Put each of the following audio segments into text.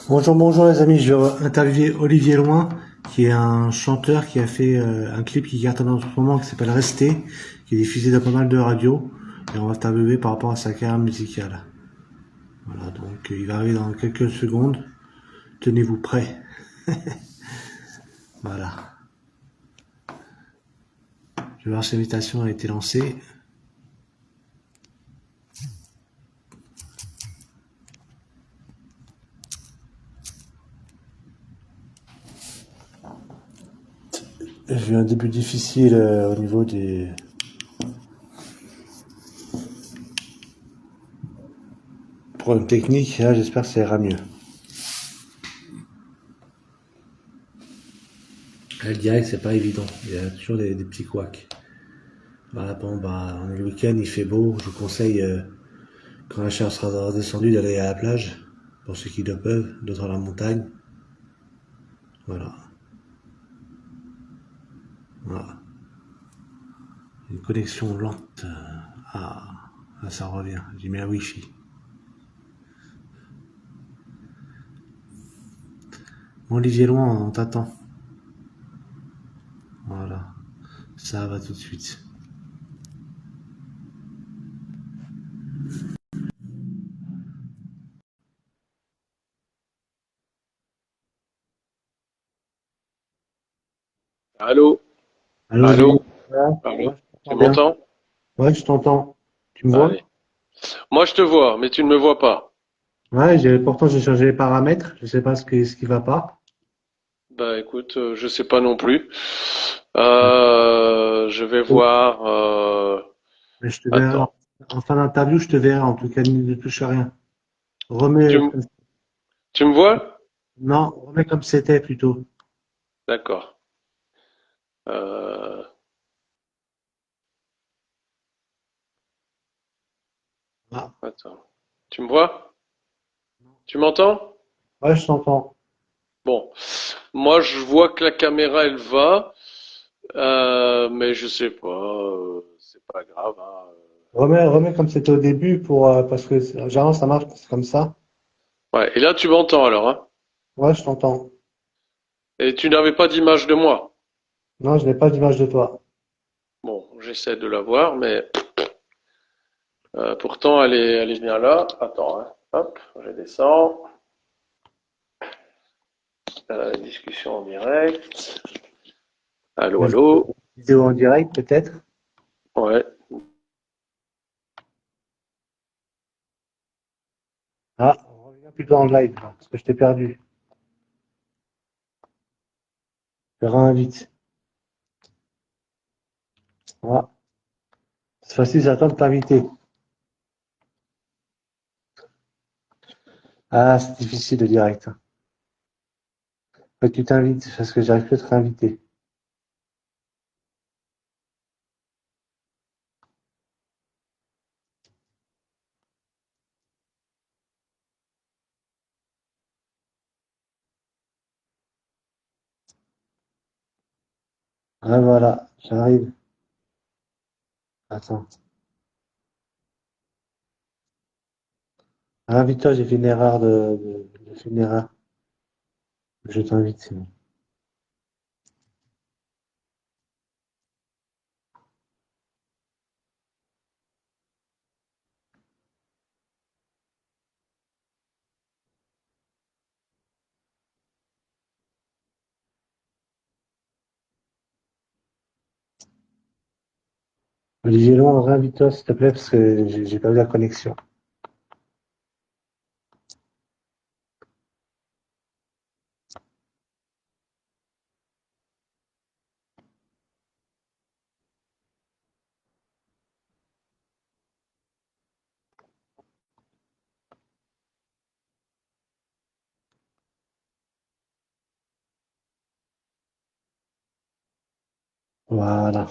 Bonjour, bonjour les amis, je vais interviewer Olivier Loin, qui est un chanteur qui a fait un clip qui cartonne en ce moment, qui s'appelle Rester, qui est diffusé dans pas mal de radios, et on va interviewer par rapport à sa carrière musicale. Voilà, donc il va arriver dans quelques secondes, tenez-vous prêts. Voilà, je vais voir si l'invitation a été lancée. J'ai eu un début difficile au niveau des problèmes techniques, là j'espère que ça ira mieux. Le direct c'est pas évident, il y a toujours des petits couacs. Voilà, bon, bah, on est le week-end, il fait beau. Je vous conseille, quand la chaleur sera redescendue, d'aller à la plage. Pour ceux qui le peuvent, d'autres à la montagne. Voilà. Voilà. Une connexion lente. Ah, là, ça revient. J'ai mis la Wi-Fi. Bon, Olivier Loin, on t'attend. Voilà. Ça va tout de suite. Allô? Allô, Olivier? Allô? Ouais, Allô? ouais, je Tu t'entends bien. m'entends? Ouais, je t'entends. Tu me vois? Allez. Moi, je te vois, mais tu ne me vois pas. Ouais, pourtant j'ai changé les paramètres. Je sais pas ce qui va pas. Bah écoute, je sais pas non plus. Je vais Oh, voir. mais je te verrai Attends. en fin d'interview, je te verrai. En tout cas, ne touche à rien. Tu Remets, me, tu me vois? non, remets comme c'était plutôt. D'accord. Euh, Ah, Attends. Tu me vois? Tu m'entends? ouais, je t'entends. Bon. Moi, je vois que la caméra, elle va, mais je sais pas. C'est pas grave, hein. Remets comme c'était au début parce que généralement ça marche, c'est comme ça. Ouais. Et là, tu m'entends alors, hein? Ouais, je t'entends. Et tu n'avais pas d'image de moi. Non, je n'ai pas d'image de toi. Bon, j'essaie de la voir, mais pourtant, elle est bien là. Attends, hein. Hop, je descends. Discussion en direct. Allô, Une allô. vidéo en direct peut-être. Ouais. Ah, reviens plutôt en live là, parce que je t'ai perdu. Je te réinvite. Voilà. Cette fois-ci, j'attends de t'inviter. Ah, c'est difficile le direct, hein. Faut que tu t'invites parce que j'arrive plus à te réinviter. Ah, voilà, j'arrive. Attends. Invite-toi, j'ai fait une erreur j'ai fait une erreur. Je t'invite sinon. Olivier Long, réinvite-toi s'il te plaît parce que j'ai pas eu la connexion. Voilà.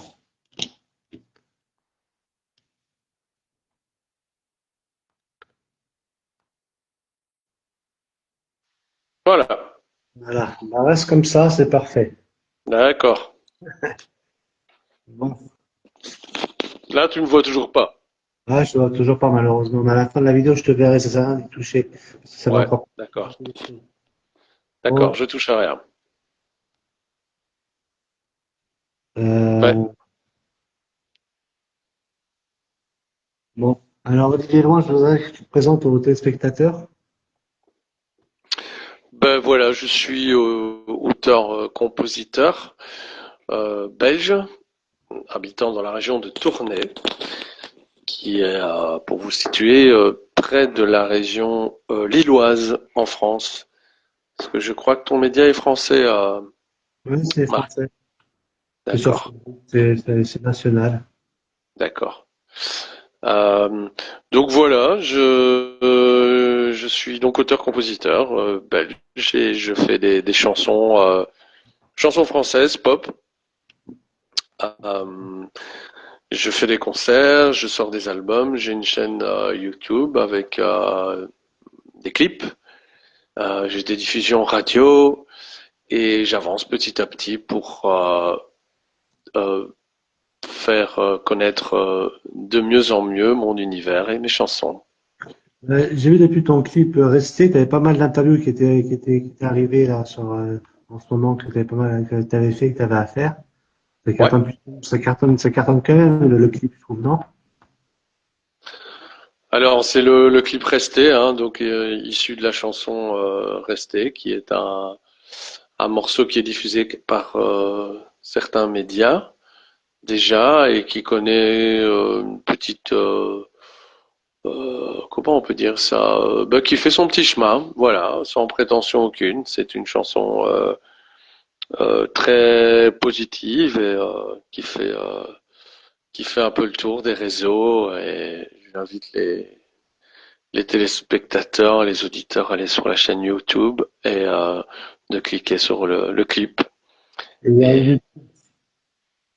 Voilà. Voilà. Bah, reste comme ça, c'est parfait. D'accord. Bon. Là, tu me vois toujours pas. Ah, je te vois toujours pas malheureusement. Mais à la fin de la vidéo, je te verrai, ça sert à rien de toucher. Ça va Ouais, encore. d'accord. D'accord, Bon, je touche à rien. Ouais. euh, bon. Alors, Olivier Loin, je voudrais que tu te présentes aux téléspectateurs. Ben voilà, je suis auteur-compositeur belge, habitant dans la région de Tournai, qui est, pour vous situer, près de la région lilloise en France. Parce que je crois que ton média est français, Oui, c'est Marc. français. C'est sur D'accord, Facebook, c'est national. d'accord. Euh, donc voilà, je suis donc auteur-compositeur belge et je fais des chansons, chansons françaises, pop. Euh, je fais des concerts, je sors des albums, j'ai une chaîne YouTube avec des clips, j'ai des diffusions radio et j'avance petit à petit pour euh, faire connaître de mieux en mieux mon univers et mes chansons. J'ai vu depuis ton clip Resté, tu avais pas mal d'interviews qui étaient arrivées là en ce moment que tu avais pas mal que t'avais fait, que tu avais à faire. Ouais. Ça cartonne quand même le clip, je trouve, non? Alors c'est le clip Resté, hein, donc issu de la chanson Resté, qui est un morceau qui est diffusé par certains médias déjà et qui connaît une petite comment on peut dire ça, bah, qui fait son petit chemin, voilà, sans prétention aucune. C'est une chanson très positive et qui fait un peu le tour des réseaux et j'invite les téléspectateurs, les auditeurs à aller sur la chaîne YouTube et de cliquer sur le clip. Et il y a Et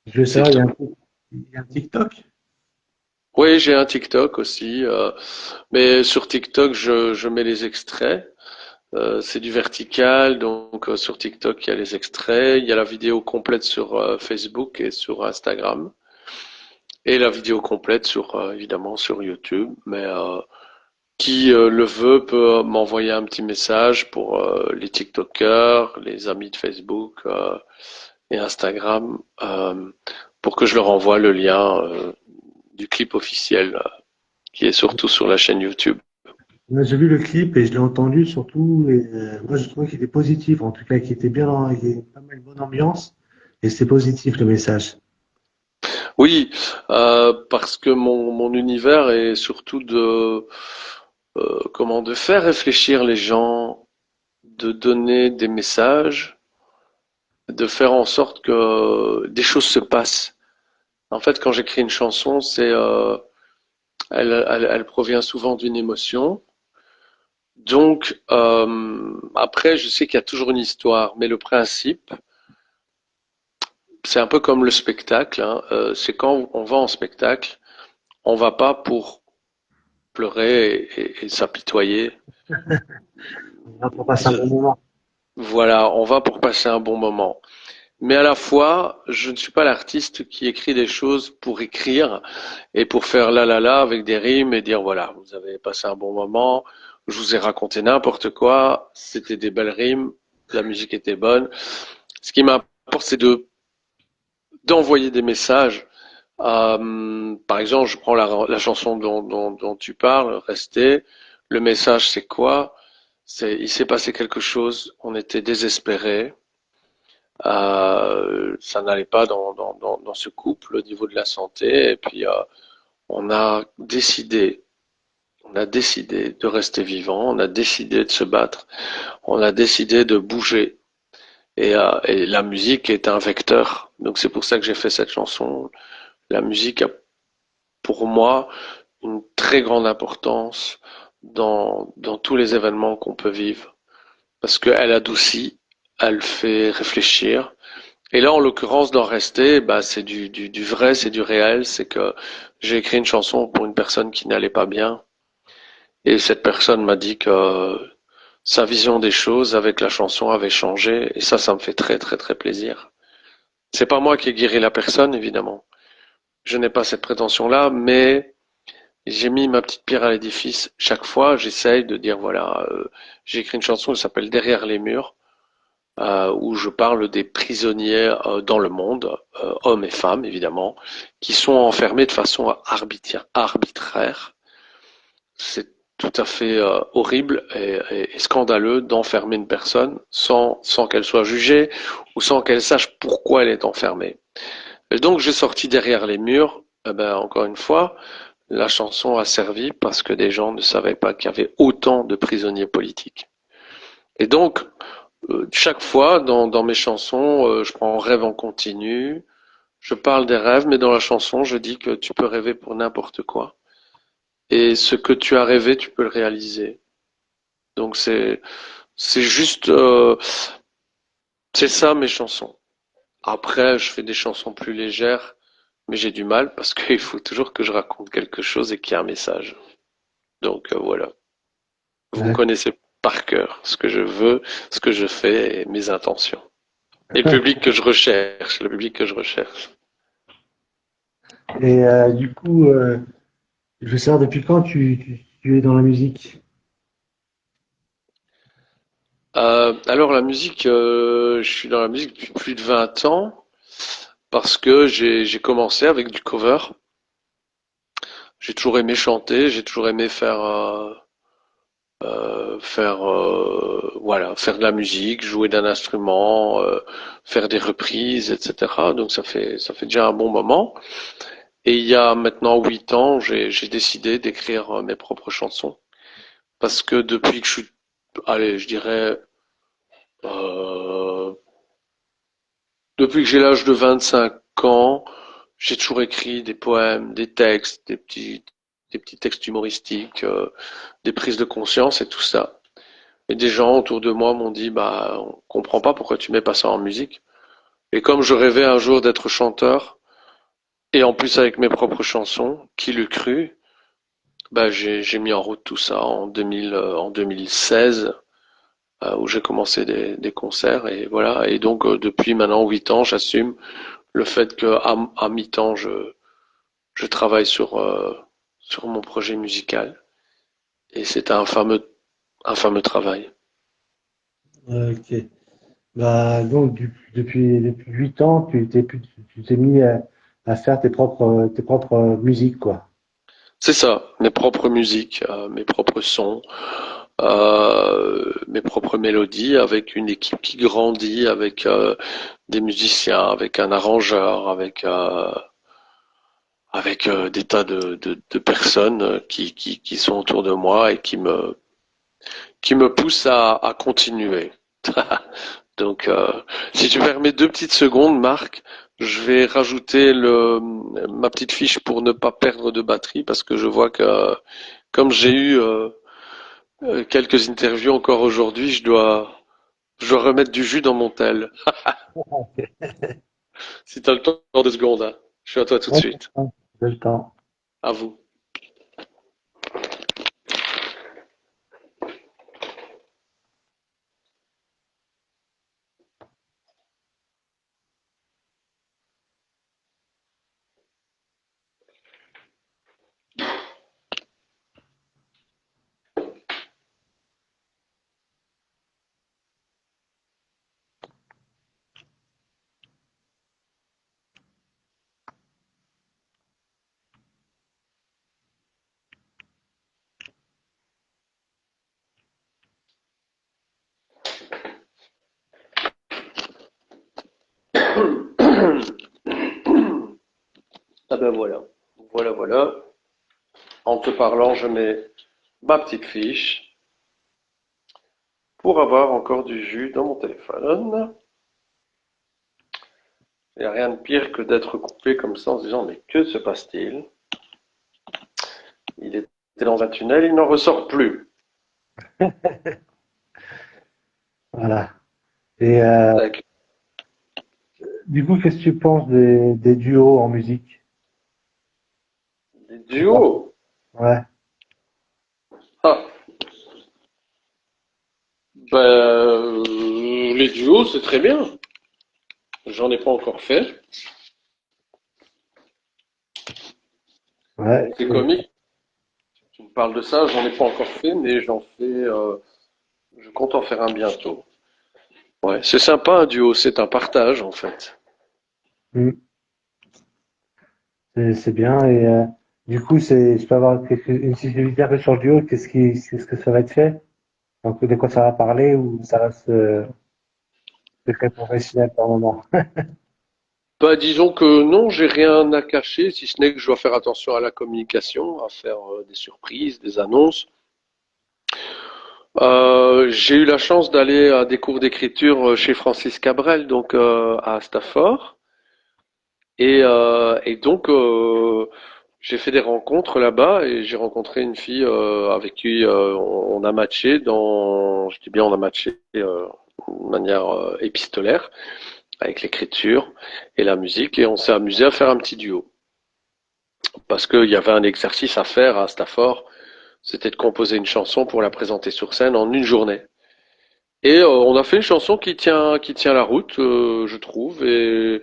je veux c'est savoir, tout. il y a un TikTok. Oui, j'ai un TikTok aussi, mais sur TikTok, je mets les extraits. C'est du vertical, donc sur TikTok, il y a les extraits, il y a la vidéo complète sur Facebook et sur Instagram, et la vidéo complète sur évidemment sur YouTube. Mais qui le veut peut m'envoyer un petit message pour les TikTokers, les amis de Facebook et Instagram, pour que je leur envoie le lien du clip officiel qui est surtout sur la chaîne YouTube. Moi, j'ai vu le clip et je l'ai entendu surtout. Et, moi, je trouvais qu'il était positif, en tout cas, qu'il était bien, il y avait pas mal de bonne ambiance. Et c'était positif le message. Oui, parce que mon univers est surtout de comment de faire réfléchir les gens, de donner des messages, de faire en sorte que des choses se passent. En fait, quand j'écris une chanson, elle provient souvent d'une émotion. Donc après, je sais qu'il y a toujours une histoire, mais le principe, c'est un peu comme le spectacle, hein, c'est quand on va en spectacle, on va pas pour pleurer et s'apitoyer. On va passer un bon moment. Voilà, on va pour passer un bon moment. Mais à la fois, je ne suis pas l'artiste qui écrit des choses pour écrire et pour faire la avec des rimes et dire voilà, vous avez passé un bon moment, je vous ai raconté n'importe quoi, c'était des belles rimes, la musique était bonne. Ce qui m'importe, c'est de d'envoyer des messages. Par exemple, je prends la chanson dont tu parles, Rester. Le message, c'est quoi? C'est il s'est passé quelque chose, on était désespérés. Ça n'allait pas dans ce couple au niveau de la santé. Et puis, on a décidé de rester vivant, on a décidé de se battre, on a décidé de bouger. Et la musique est un vecteur. Donc c'est pour ça que j'ai fait cette chanson. La musique a pour moi une très grande importance dans tous les événements qu'on peut vivre. Parce qu'elle adoucit, elle fait réfléchir, et là, en l'occurrence, dans Rester, bah, c'est du vrai, c'est du réel. C'est que j'ai écrit une chanson pour une personne qui n'allait pas bien. Et cette personne m'a dit que sa vision des choses avec la chanson avait changé. Et ça me fait très, très, très plaisir. C'est pas moi qui ai guéri la personne, évidemment. Je n'ai pas cette prétention-là, mais j'ai mis ma petite pierre à l'édifice. Chaque fois, j'essaye de dire, voilà, j'ai écrit une chanson qui s'appelle Derrière les murs. où je parle des prisonniers dans le monde, hommes et femmes évidemment, qui sont enfermés de façon arbitraire. C'est tout à fait horrible et scandaleux d'enfermer une personne sans qu'elle soit jugée ou sans qu'elle sache pourquoi elle est enfermée. Et donc j'ai sorti derrière les murs, eh ben, encore une fois, la chanson a servi parce que des gens ne savaient pas qu'il y avait autant de prisonniers politiques. Et donc, chaque fois dans mes chansons, je prends Rêve en continu, je parle des rêves, mais dans la chanson, je dis que tu peux rêver pour n'importe quoi. Et ce que tu as rêvé, tu peux le réaliser. Donc c'est juste c'est ça mes chansons. Après, je fais des chansons plus légères, mais j'ai du mal parce qu'il faut toujours que je raconte quelque chose et qu'il y ait un message. Donc voilà. Vous me D'accord. connaissez par cœur ce que je veux, ce que je fais et mes intentions. Et le public que je recherche, le public que je recherche. Et du coup, je veux savoir depuis quand tu es dans la musique? Alors la musique, je suis dans la musique depuis plus de 20 ans parce que j'ai commencé avec du cover. J'ai toujours aimé chanter, j'ai toujours aimé voilà, faire de la musique, jouer d'un instrument, faire des reprises, etc. Donc ça fait déjà un bon moment. Et il y a maintenant 8 ans, j'ai décidé d'écrire mes propres chansons parce que depuis que je suis, allez, je dirais, euh, depuis que j'ai l'âge de 25 ans, j'ai toujours écrit des poèmes, des textes, des petits textes humoristiques, des prises de conscience et tout ça. Et des gens autour de moi m'ont dit, bah, on comprend pas pourquoi tu mets pas ça en musique. Et comme je rêvais un jour d'être chanteur, et en plus avec mes propres chansons, qui l'eût cru, bah, j'ai mis en route tout ça en 2016, où j'ai commencé des concerts, et voilà. Et donc, depuis maintenant 8 ans, j'assume le fait que à mi-temps, je travaille sur mon projet musical. Et c'est un fameux travail. Ok. Bah, donc, depuis 8 ans, tu t'es mis à faire tes propres musiques, quoi. C'est ça, mes propres musiques, mes propres sons, mes propres mélodies, avec une équipe qui grandit, avec des musiciens, avec un arrangeur, avec des tas de personnes qui sont autour de moi et qui me poussent à continuer. Donc, si tu permets 2 petites secondes, Marc, je vais rajouter ma petite fiche pour ne pas perdre de batterie parce que je vois que comme j'ai eu quelques interviews encore aujourd'hui, je dois remettre du jus dans mon tel. Si tu as le temps, 2 secondes, hein. Je suis à toi tout de Ouais, suite. j'ai le temps. À vous. Ah ben voilà. Voilà, voilà. En te parlant, je mets ma petite fiche pour avoir encore du jus dans mon téléphone. Il n'y a rien de pire que d'être coupé comme ça en se disant mais que se passe-t-il? Il était dans un tunnel, il n'en ressort plus. Voilà. Et Avec du coup, qu'est-ce que tu penses des duos en musique? des C'est pas- duos. Ouais. Ah, ben, les duos, c'est très bien. J'en ai pas encore fait. Ouais. C'est comique. Tu me parles de ça, j'en ai pas encore fait, mais je compte en faire un bientôt. Ouais, c'est sympa un duo, c'est un partage en fait. Mm. C'est bien. Et du coup, je peux avoir si je veux dire que sur le duo, qu'est-ce que ça va être fait? Donc, de quoi ça va parler ou ça reste secret professionnel pour le moment? Bah, disons que non, j'ai rien à cacher, si ce n'est que je dois faire attention à la communication, à faire des surprises, des annonces. J'ai eu la chance d'aller à des cours d'écriture chez Francis Cabrel, donc à Stafford. Et donc, j'ai fait des rencontres là-bas et j'ai rencontré une fille avec qui on a matché je dis bien on a matché de manière épistolaire avec l'écriture et la musique et on s'est amusé à faire un petit duo parce qu'il y avait un exercice à faire à Stafford, c'était de composer une chanson pour la présenter sur scène en une journée. Et on a fait une chanson qui tient la route, je trouve, et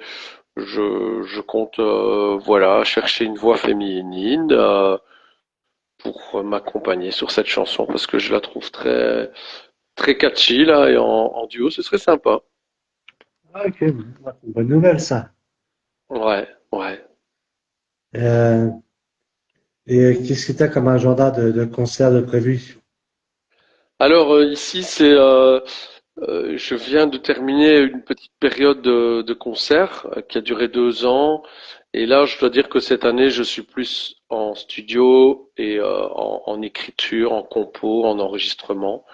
je compte voilà chercher une voix féminine pour m'accompagner sur cette chanson parce que je la trouve très catchy là et en duo ce serait sympa. Ah, ok, c'est une bonne nouvelle, ça. Ouais, ouais. Euh, et qu'est-ce que tu as comme agenda de concert de prévu? Alors ici c'est je viens de terminer une petite période de concert qui a duré 2 ans et là je dois dire que cette année je suis plus en studio et en écriture, en compo, en enregistrement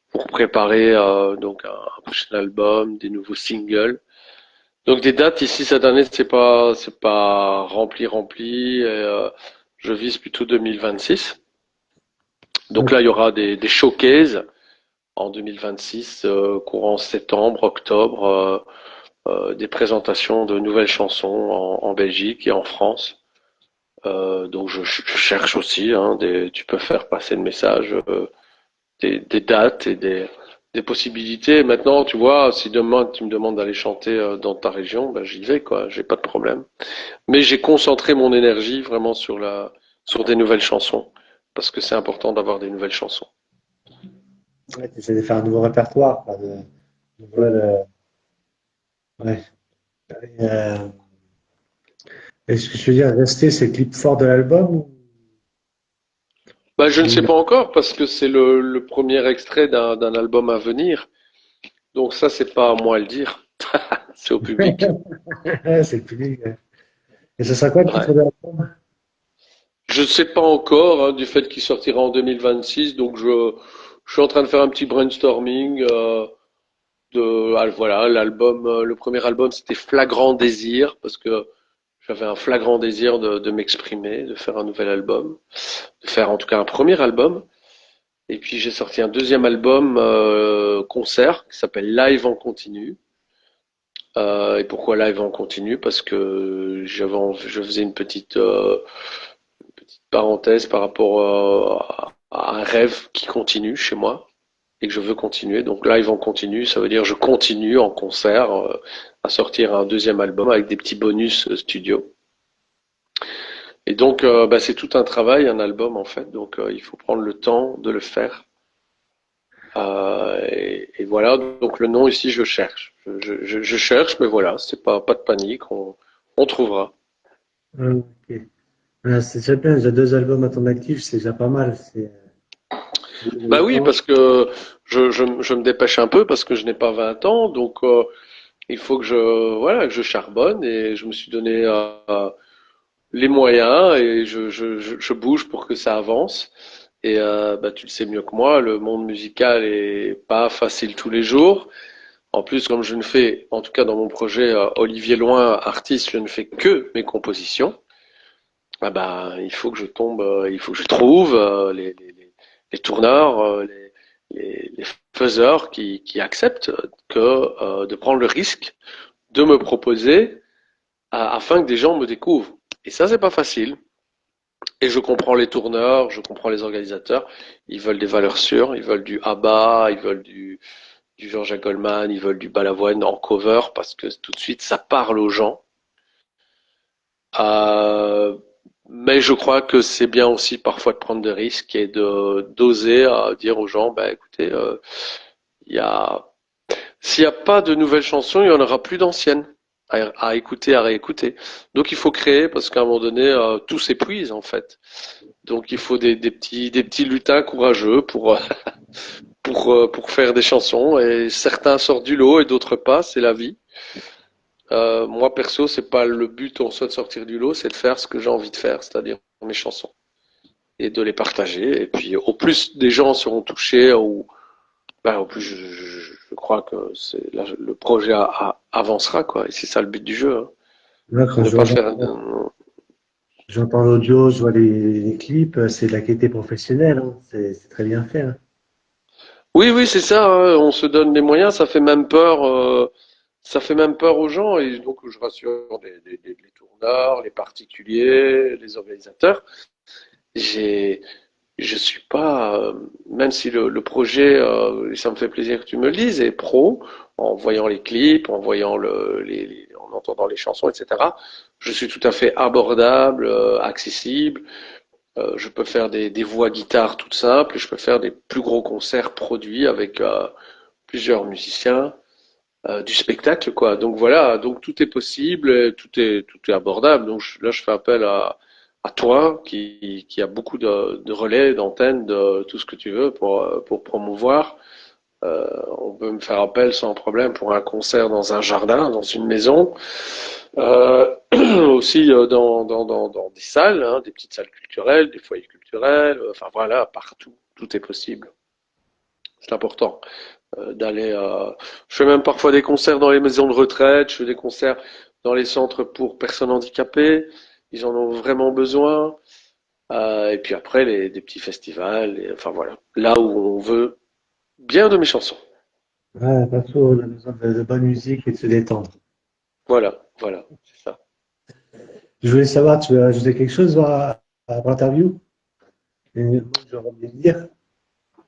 pour préparer donc un prochain album, des nouveaux singles. Donc des dates ici cette année c'est pas rempli et, je vise plutôt 2026. Donc là il y aura des showcases en 2026 courant septembre, octobre, des présentations de nouvelles chansons en Belgique et en France. Donc je cherche aussi hein, tu peux faire passer le message des dates et des possibilités. Maintenant, tu vois, si demain tu me demandes d'aller chanter dans ta région, ben j'y vais, quoi. J'ai pas de problème. Mais j'ai concentré mon énergie vraiment sur des nouvelles chansons. Parce que c'est important d'avoir des nouvelles chansons. Ouais, tu essaies de faire un nouveau répertoire, quoi, ouais. Et, est-ce que je veux dire, rester, c'est le clip fort de l'album Bah, je ne sais ou- pas encore parce que c'est le premier extrait d'un album à venir. Donc ça, c'est pas à moi à le dire. C'est au public. c'est le public. Ouais. Et ce sera quoi le titre Ouais. de l'album? Je ne sais pas encore hein, du fait qu'il sortira en 2026. Donc je suis en train de faire un petit brainstorming. Voilà, l'album, le premier album, c'était Flagrant Désir, parce que j'avais un flagrant désir de m'exprimer, de faire un nouvel album, de faire en tout cas un premier album. Et puis j'ai sorti un deuxième album concert qui s'appelle Live en continu. Et pourquoi Live en continu? Parce que je faisais petite parenthèse par rapport à un rêve qui continue chez moi et que je veux continuer. Donc live en continu, ça veut dire je continue en concert à sortir un deuxième album avec des petits bonus studio. Et donc bah, c'est tout un travail, un album en fait. Donc il faut prendre le temps de le faire. Et voilà, donc le nom ici je cherche. Je cherche, mais voilà, c'est pas de panique, on trouvera. Ok. C'est déjà bien, déjà deux albums à ton actif, c'est déjà pas mal. Bah oui, parce que je me dépêche un peu parce que je n'ai pas 20 ans, donc il faut que voilà, que je charbonne et je me suis donné les moyens et je bouge pour que ça avance. Et bah, tu le sais mieux que moi, le monde musical est pas facile tous les jours. En plus, comme je ne fais, en tout cas dans mon projet Olivier Loin, artiste, je ne fais que mes compositions. Ah bah, il faut que je tombe, il faut que je trouve les tourneurs, les faiseurs qui acceptent de prendre le risque de me proposer afin que des gens me découvrent. Et ça, c'est pas facile. Et je comprends les tourneurs, je comprends les organisateurs. Ils veulent des valeurs sûres, ils veulent du ABBA, ils veulent du Jean-Jacques Goldman, ils veulent du Balavoine en cover parce que tout de suite ça parle aux gens. Euh, mais je crois que c'est bien aussi parfois de prendre des risques et de d'oser dire aux gens, bah écoutez, il y a s'il n'y a pas de nouvelles chansons, il n'y en aura plus d'anciennes à écouter, à réécouter. Donc il faut créer parce qu'à un moment donné, tout s'épuise en fait. Donc il faut des petits lutins courageux pour faire des chansons et certains sortent du lot et d'autres pas, c'est la vie. Moi perso, c'est pas le but en soi de sortir du lot, c'est de faire ce que j'ai envie de faire, c'est-à-dire mes chansons et de les partager. Et puis au plus des gens seront touchés, ou ben, au plus je crois que le projet avancera quoi. Et c'est ça le but du jeu, hein. Là, quand Ne je pas vois, faire. j'entends l'audio, je vois les clips, c'est de la qualité professionnelle, hein. C'est très bien fait, hein. Oui, oui, c'est ça, hein. On se donne les moyens. Ça fait même peur. Ça fait même peur aux gens. Et donc je rassure les tourneurs, les particuliers, les organisateurs. J'ai Je suis pas, même si le projet, ça me fait plaisir que tu me le dises, est pro, en voyant les clips, en voyant en entendant les chansons, etc. Je suis tout à fait abordable, accessible. Je peux faire des voix guitare toutes simples, et je peux faire des plus gros concerts produits avec plusieurs musiciens, du spectacle, quoi. Donc voilà, donc tout est possible, tout est abordable. Donc là, je fais appel à toi qui a beaucoup de relais, d'antennes, de tout ce que tu veux pour promouvoir. On peut me faire appel sans problème pour un concert dans un jardin, dans une maison, aussi dans des salles, hein, des petites salles culturelles, des foyers culturels, enfin voilà, partout, tout est possible. C'est important d'aller. Je fais même parfois des concerts dans les maisons de retraite, je fais des concerts dans les centres pour personnes handicapées. Ils en ont vraiment besoin. Et puis après, des petits festivals. Enfin voilà, là où on veut bien de mes chansons. Ouais, partout, on a besoin de bonne musique et de se détendre. Voilà, voilà, c'est ça. Je voulais savoir, tu veux ajouter quelque chose à l'interview? J'aurais oublié de dire.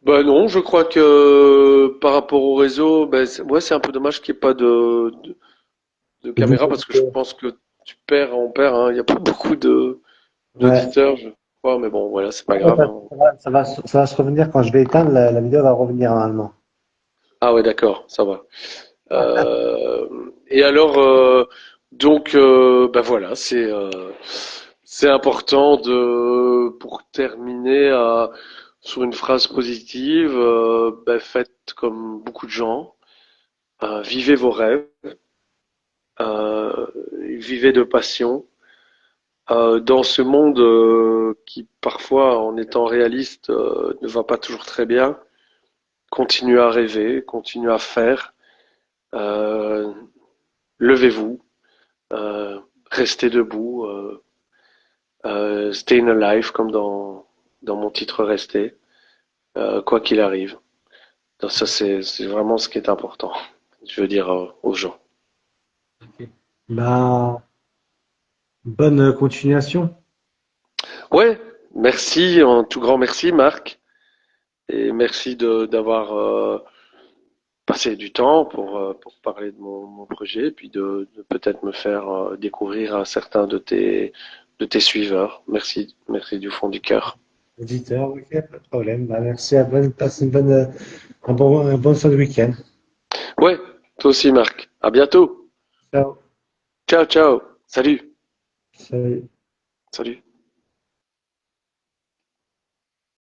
Ben non, je crois que par rapport au réseau, ben ouais, c'est un peu dommage qu'il n'y ait pas de Le caméra bouton. parce que je pense que on perd, hein. Il n'y a pas beaucoup Ouais. d'auditeurs, je crois, mais bon, voilà, c'est pas Ouais, grave, hein. ça va se revenir quand je vais éteindre, la vidéo va revenir normalement. Ah ouais, d'accord, ça va. Et alors, ben voilà, c'est important pour terminer sur une phrase positive, ben faites comme beaucoup de gens, vivez vos rêves, euh, vivez de passion. Dans ce monde qui parfois, en étant réaliste, ne va pas toujours très bien, continuez à rêver, continuez à faire, euh, levez-vous. Euh, Rester debout, staying alive comme dans mon titre Rester, quoi qu'il arrive. Donc ça c'est vraiment ce qui est important. Je veux dire aux gens. Ben, bonne continuation. Ouais, merci, un tout grand merci Marc, et merci d'avoir passé du temps pour parler de mon projet, puis de peut-être me faire découvrir à certains de tes suiveurs. Merci, merci du fond du cœur. Auditeur, ok, pas de problème. Ben, merci, passe un bon fin de week-end. Ouais, toi aussi Marc. À bientôt. Ciao. Ciao, ciao. Salut. Salut. Salut.